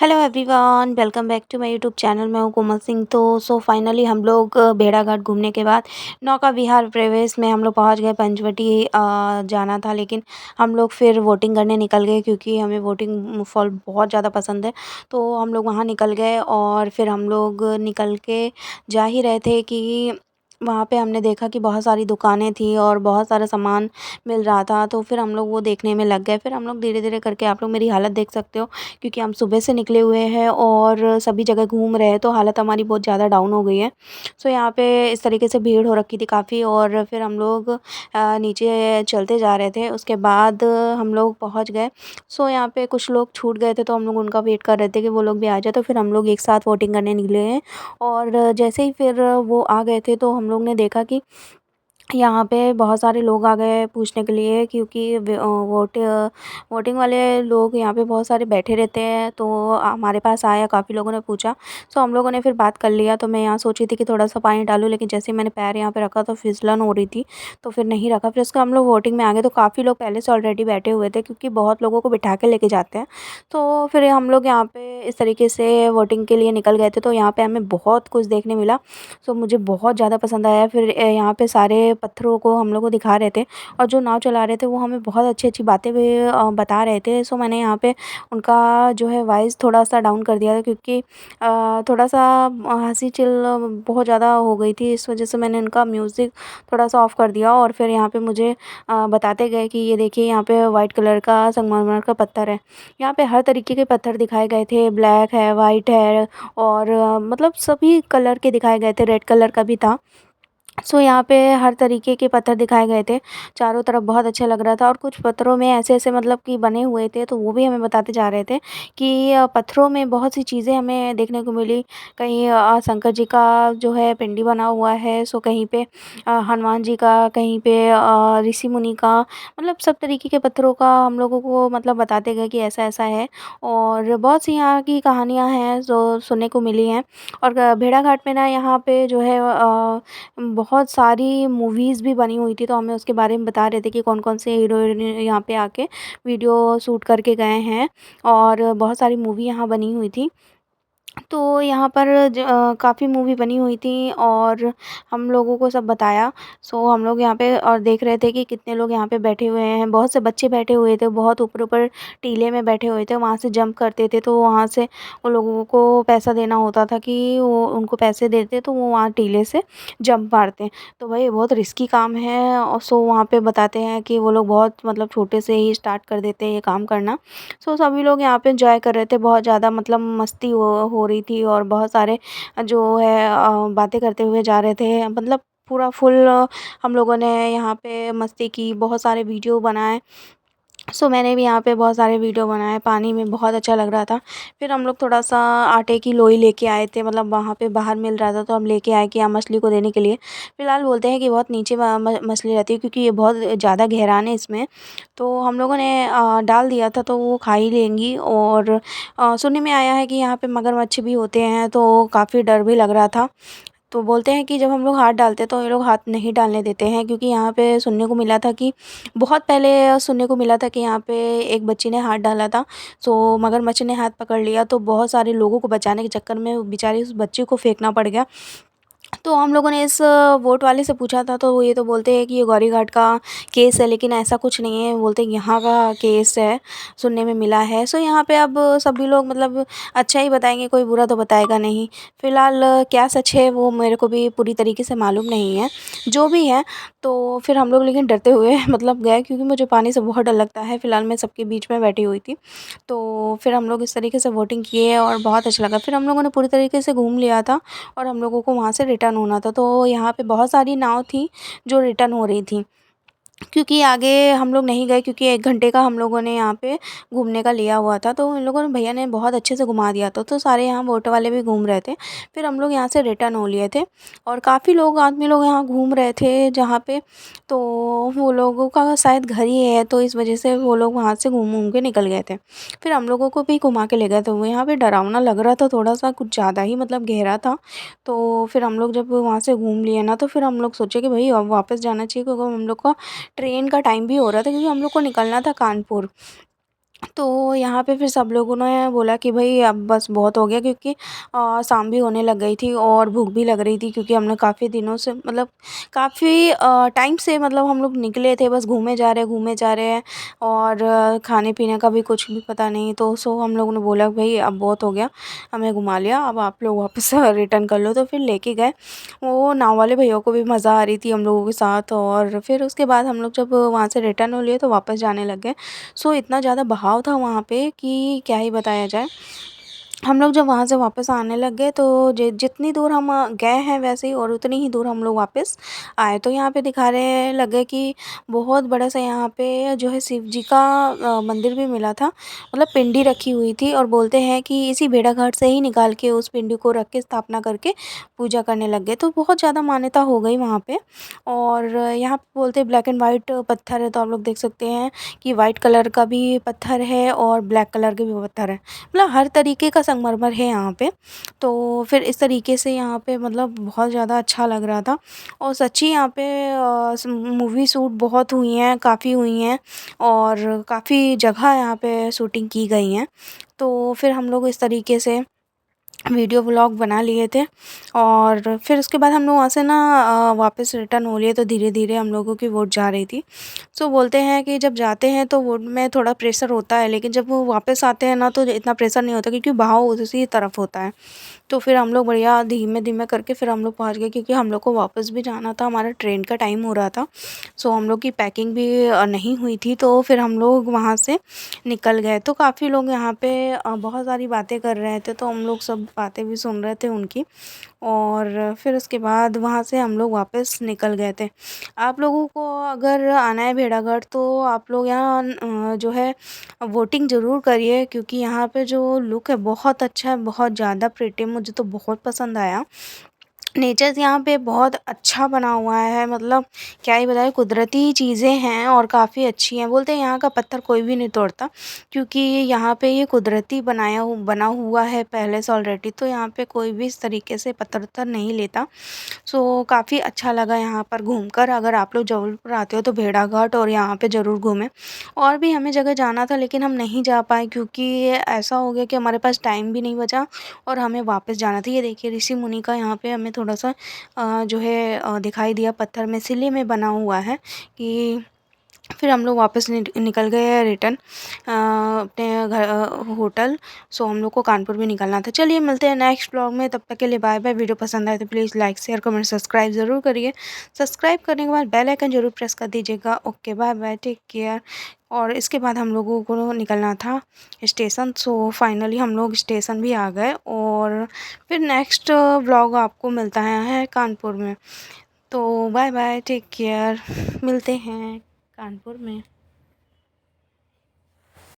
Hello everyone, welcome back to my YouTube channel. मैं हूँ कोमल सिंह। तो फाइनली हम लोग भेड़ाघाट घूमने के बाद नौका विहार प्रवेश में हम लोग पहुँच गए। पंचवटी जाना था, लेकिन हम लोग फिर वोटिंग करने निकल गए क्योंकि हमें वोटिंग फॉल बहुत ज़्यादा पसंद है। तो हम लोग वहाँ निकल गए और फिर हम लोग निकल के जा ही रहे थे कि वहाँ पे हमने देखा कि बहुत सारी दुकानें थी और बहुत सारा सामान मिल रहा था। तो फिर हम लोग वो देखने में लग गए। फिर हम लोग धीरे धीरे करके, आप लोग मेरी हालत देख सकते हो क्योंकि हम सुबह से निकले हुए हैं और सभी जगह घूम रहे हैं, तो हालत हमारी बहुत ज़्यादा डाउन हो गई है। सो यहाँ पे इस तरीके से भीड़ हो रखी थी काफ़ी, और फिर हम लोग नीचे चलते जा रहे थे। उसके बाद हम लोग पहुँच गए। सो यहाँ पे कुछ लोग छूट गए थे, तो हम लोग उनका वेट कर रहे थे कि वो लोग भी आ जाए। तो फिर हम लोग एक साथ वोटिंग करने निकले हैं, और जैसे ही फिर वो आ गए थे तो हम लोग ने देखा कि यहाँ पे बहुत सारे लोग आ गए पूछने के लिए, क्योंकि वोटिंग वाले लोग यहाँ पे बहुत सारे बैठे रहते हैं। तो हमारे पास आया, काफ़ी लोगों ने पूछा। सो हम लोगों ने फिर बात कर लिया। तो मैं यहाँ सोची थी कि थोड़ा सा पानी डालूँ, लेकिन जैसे ही मैंने पैर यहाँ पे रखा तो फिसलन हो रही थी, तो फिर नहीं रखा। फिर उसके हम लोग वोटिंग में आ गए। तो काफ़ी लोग पहले से ऑलरेडी बैठे हुए थे, क्योंकि बहुत लोगों को बिठा के लेके जाते हैं। तो फिर हम लोग यहाँ पे इस तरीके से वोटिंग के लिए निकल गए थे। तो यहाँ पे हमें बहुत कुछ देखने मिला। सो मुझे बहुत ज़्यादा पसंद आया। फिर यहाँ पे सारे पत्थरों को हम लोग को दिखा रहे थे, और जो नाव चला रहे थे वो हमें बहुत अच्छी-अच्छी बातें भी बता रहे थे। सो मैंने यहाँ पे उनका जो है वॉइस थोड़ा-सा डाउन कर दिया था, क्योंकि थोड़ा-सा हँसी चिल बहुत ज़्यादा हो गई थी। इस वज़ह से मैंने उनका म्यूज़िक थोड़ा-सा ऑफ़ कर दिया, और फिर यहाँ पे मुझे बताते गए कि ये देखिए, यहाँ पे वाइट कलर का संगमरमर का पत्थर है। यहाँ पे हर तरीके के पत्थर दिखाए गए थे, ब्लैक है, वाइट है, और मतलब सभी कलर के दिखाए गए थे, रेड कलर का भी था। सो यहाँ पे हर तरीके के पत्थर दिखाए गए थे, चारों तरफ बहुत अच्छा लग रहा था। और कुछ पत्थरों में ऐसे-ऐसे मतलब कि बने हुए थे, तो वो भी हमें बताते जा रहे थे कि पत्थरों में बहुत सी चीज़ें हमें देखने को मिली। कहीं शंकर जी का जो है पिंडी बना हुआ है, सो कहीं पे हनुमान जी का, कहीं पे ऋषि मुनि का, मतलब सब तरीके के पत्थरों का हम लोगों को मतलब बताते गए कि ऐसा-ऐसा है। और बहुत सी यहाँ की कहानियाँ हैं जो सुनने को मिली हैं। और भेड़ाघाट में ना यहाँ पे जो है बहुत सारी मूवीज़ भी बनी हुई थी, तो हमें उसके बारे में बता रहे थे कि कौन-कौन से हीरो-हीरोइन यहाँ पे आके वीडियो शूट करके गए हैं, और बहुत सारी मूवी यहाँ बनी हुई थी। तो यहाँ पर काफ़ी मूवी बनी हुई थी, और हम लोगों को सब बताया। सो हम लोग यहाँ पे और देख रहे थे कि कितने लोग यहाँ पे बैठे हुए हैं। बहुत से बच्चे बैठे हुए थे, बहुत ऊपर-ऊपर टीले में बैठे हुए थे, वहाँ से जंप करते थे। तो वहाँ से उन लोगों को पैसा देना होता था कि वो उनको पैसे देते, तो वो वहाँ टीले से जंप मारते। तो भाई बहुत रिस्की काम है। और सो वहाँ पे बताते हैं कि वो लोग बहुत मतलब छोटे से ही स्टार्ट कर देते हैं ये काम करना। सो सभी लोग यहाँ पे एन्जॉय कर रहे थे, बहुत ज़्यादा मतलब मस्ती हो रही थी, और बहुत सारे जो है बातें करते हुए जा रहे थे। मतलब पूरा फुल हम लोगों ने यहाँ पे मस्ती की, बहुत सारे वीडियो बनाए। सो मैंने भी यहाँ पे बहुत सारे वीडियो बनाए, पानी में बहुत अच्छा लग रहा था। फिर हम लोग थोड़ा-सा आटे की लोई लेके आए थे, मतलब वहाँ पे बाहर मिल रहा था, तो हम लेके आए कि यहाँ मछली को देने के लिए। फिलहाल बोलते हैं कि बहुत नीचे मछली रहती है, क्योंकि ये बहुत ज़्यादा गहरान है इसमें। तो हम लोगों ने डाल दिया था, तो वो खा ही लेंगी। और सुनने में आया है कि यहाँ पे मगरमच्छ भी होते हैं, तो काफ़ी डर भी लग रहा था। तो बोलते हैं कि जब हम लोग हाथ डालते हैं तो ये लोग हाथ नहीं डालने देते हैं, क्योंकि यहाँ पे सुनने को मिला था कि बहुत पहले सुनने को मिला था कि यहाँ पे एक बच्ची ने हाथ डाला था। सो मगरमच्छ ने हाथ पकड़ लिया, तो बहुत सारे लोगों को बचाने के चक्कर में बेचारी उस बच्ची को फेंकना पड़ गया। तो हम लोगों ने इस वोट वाले से पूछा था, तो ये तो बोलते हैं कि ये गौरीघाट का केस है, लेकिन ऐसा कुछ नहीं है। बोलते हैं यहाँ का केस है, सुनने में मिला है। सो यहाँ पे अब सभी लोग मतलब अच्छा ही बताएँगे, कोई बुरा तो बताएगा नहीं। फ़िलहाल क्या सच है वो मेरे को भी पूरी तरीके से मालूम नहीं है। जो भी है, तो फिर हम लोग लेकिन डरते हुए मतलब गए, क्योंकि मुझे पानी से बहुत डर लगता है। फ़िलहाल मैं सबके बीच में बैठी हुई थी। तो फिर हम लोग इस तरीके से वोटिंग किए, और बहुत अच्छा लगा। फिर हम लोगों ने पूरी तरीके से घूम लिया था, और हम लोगों को वहाँ से रिटर्न होना था। तो यहाँ पे बहुत सारी नाव थी जो रिटर्न हो रही थी, क्योंकि आगे हम लोग नहीं गए, क्योंकि 1 घंटे का हम लोगों ने यहाँ पे घूमने का लिया हुआ था। तो इन लोगों ने, भैया ने बहुत अच्छे से घुमा दिया था, तो सारे यहाँ वोट वाले भी घूम रहे थे। फिर हम लोग यहाँ से रिटर्न हो लिए थे, और काफ़ी लोग, आदमी लोग यहाँ घूम रहे थे जहाँ पे। तो वो लोगों का शायद घर ही है, तो इस वजह से वो लोग वहाँ से घूम-घूम के निकल गए थे। फिर हम लोगों को भी घुमा के ले गए, तो वो यहाँ पे डरावना लग रहा था थोड़ा-सा, कुछ ज़्यादा ही मतलब गहरा था। तो फिर हम लोग जब वहाँ से घूम लिए ना, तो फिर हम लोग सोचे कि भई अब वापस जाना चाहिए, क्योंकि हम लोग का ट्रेन का टाइम भी हो रहा था, क्योंकि हम लोग को निकलना था कानपुर। तो यहाँ पे फिर सब लोगों ने बोला कि भई अब बस बहुत हो गया, क्योंकि शाम भी होने लग गई थी और भूख भी लग रही थी, क्योंकि हमने काफ़ी दिनों से मतलब काफ़ी टाइम से मतलब हम लोग निकले थे, बस घूमे जा रहे हैं और खाने-पीने का भी कुछ भी पता नहीं। तो हम लोगों ने बोला भई अब बहुत हो गया, हमें घुमा लिया, अब आप लोग वापस रिटर्न कर लो। तो फिर लेके गए। वो नाव वाले भैया को भी मज़ा आ रही थी हम लोगों के साथ, और फिर उसके बाद हम लोग जब वहाँ से रिटर्न हो लिए तो वापस जाने लग गए। इतना ज़्यादा बहाव था वहाँ पे कि क्या ही बताया जाए। हम लोग जब वहाँ से वापस आने लग गए तो जितनी दूर हम गए हैं वैसे ही और उतनी ही दूर हम लोग वापस आए। तो यहाँ पे दिखाने लगे कि बहुत बड़ा सा यहाँ पे जो है शिव जी का मंदिर भी मिला था। मतलब पिंडी रखी हुई थी और बोलते हैं कि इसी भेड़ाघाट से ही निकाल के उस पिंडी को रख के स्थापना करके पूजा करने लग गए। तो बहुत ज़्यादा मान्यता हो गई वहाँ पे। और यहाँ पे बोलते हैं ब्लैक एंड वाइट पत्थर है, तो आप लोग देख सकते हैं कि वाइट कलर का भी पत्थर है और ब्लैक कलर के भी पत्थर है। मतलब हर तरीके का संगमरमर है यहाँ पे। तो फिर इस तरीके से यहाँ पे मतलब बहुत ज़्यादा अच्छा लग रहा था। और सच्ची यहाँ पे मूवी शूट बहुत हुई हैं, काफ़ी हुई हैं और काफ़ी जगह यहाँ पे शूटिंग की गई हैं। तो फिर हम लोग इस तरीके से वीडियो व्लॉग बना लिए थे और फिर उसके बाद हम लोग वहाँ से ना वापस रिटर्न हो लिए। तो धीरे-धीरे हम लोगों की वोट जा रही थी। बोलते हैं कि जब जाते हैं तो वोट में थोड़ा प्रेशर होता है, लेकिन जब वो वापस आते हैं ना तो इतना प्रेशर नहीं होता, क्योंकि बहाव उसी तरफ होता है। तो फिर हम लोग बढ़िया धीमे-धीमे करके फिर हम लोग पहुँच गए, क्योंकि हम लोग को वापस भी जाना था, हमारा ट्रेन का टाइम हो रहा था। हम लोग की पैकिंग भी नहीं हुई थी, तो फिर हम लोग वहाँ से निकल गए। तो काफ़ी लोग यहाँ पे बहुत सारी बातें कर रहे थे, तो हम लोग सब बातें भी सुन रहे थे उनकी। और फिर उसके बाद वहाँ से हम लोग वापस निकल गए थे। आप लोगों को अगर आना है भेड़ाघाट तो आप लोग यहाँ जो है वोटिंग ज़रूर करिए, क्योंकि यहाँ पे जो लुक है बहुत अच्छा है, बहुत ज़्यादा प्रिटी, मुझे तो बहुत पसंद आया। नेचर्स यहाँ पे बहुत अच्छा बना हुआ है, मतलब क्या ही बताएँ, कुदरती चीज़ें हैं और काफ़ी अच्छी हैं। बोलते हैं यहाँ का पत्थर कोई भी नहीं तोड़ता, क्योंकि यहाँ पे ये कुदरती बना हुआ है पहले से ऑलरेडी, तो यहाँ पे कोई भी इस तरीके से पत्थर-वत्थर नहीं लेता। काफ़ी अच्छा लगा यहाँ पर घूमकर। अगर आप लोग जबलपुर आते हो तो भेड़ाघाट और यहाँ पे ज़रूर घूमें। और भी हमें जगह जाना था, लेकिन हम नहीं जा पाए, क्योंकि ऐसा हो गया कि हमारे पास टाइम भी नहीं बचा और हमें वापस जाना था। ये देखिए ऋषि मुनि का यहाँ पे हमें थोड़ा-सा जो है दिखाई दिया, पत्थर में शिले में बना हुआ है कि फिर हम लोग वापस निकल गए रिटर्न अपने होटल। हम लोग को कानपुर भी निकलना था। चलिए मिलते हैं नेक्स्ट ब्लॉग में, तब तक के लिए बाय बाय। वीडियो पसंद आए तो please like share comment subscribe ज़रूर करिए। सब्सक्राइब करने के बाद बेल आइकन ज़रूर प्रेस कर दीजिएगा। Okay bye bye, take care. और इसके बाद हम लोगों को निकलना था स्टेशन। फाइनली हम लोग स्टेशन भी आ गए और फिर नेक्स्ट व्लॉग आपको मिलता है कानपुर में। तो बाय बाय, टेक केयर, मिलते हैं कानपुर में।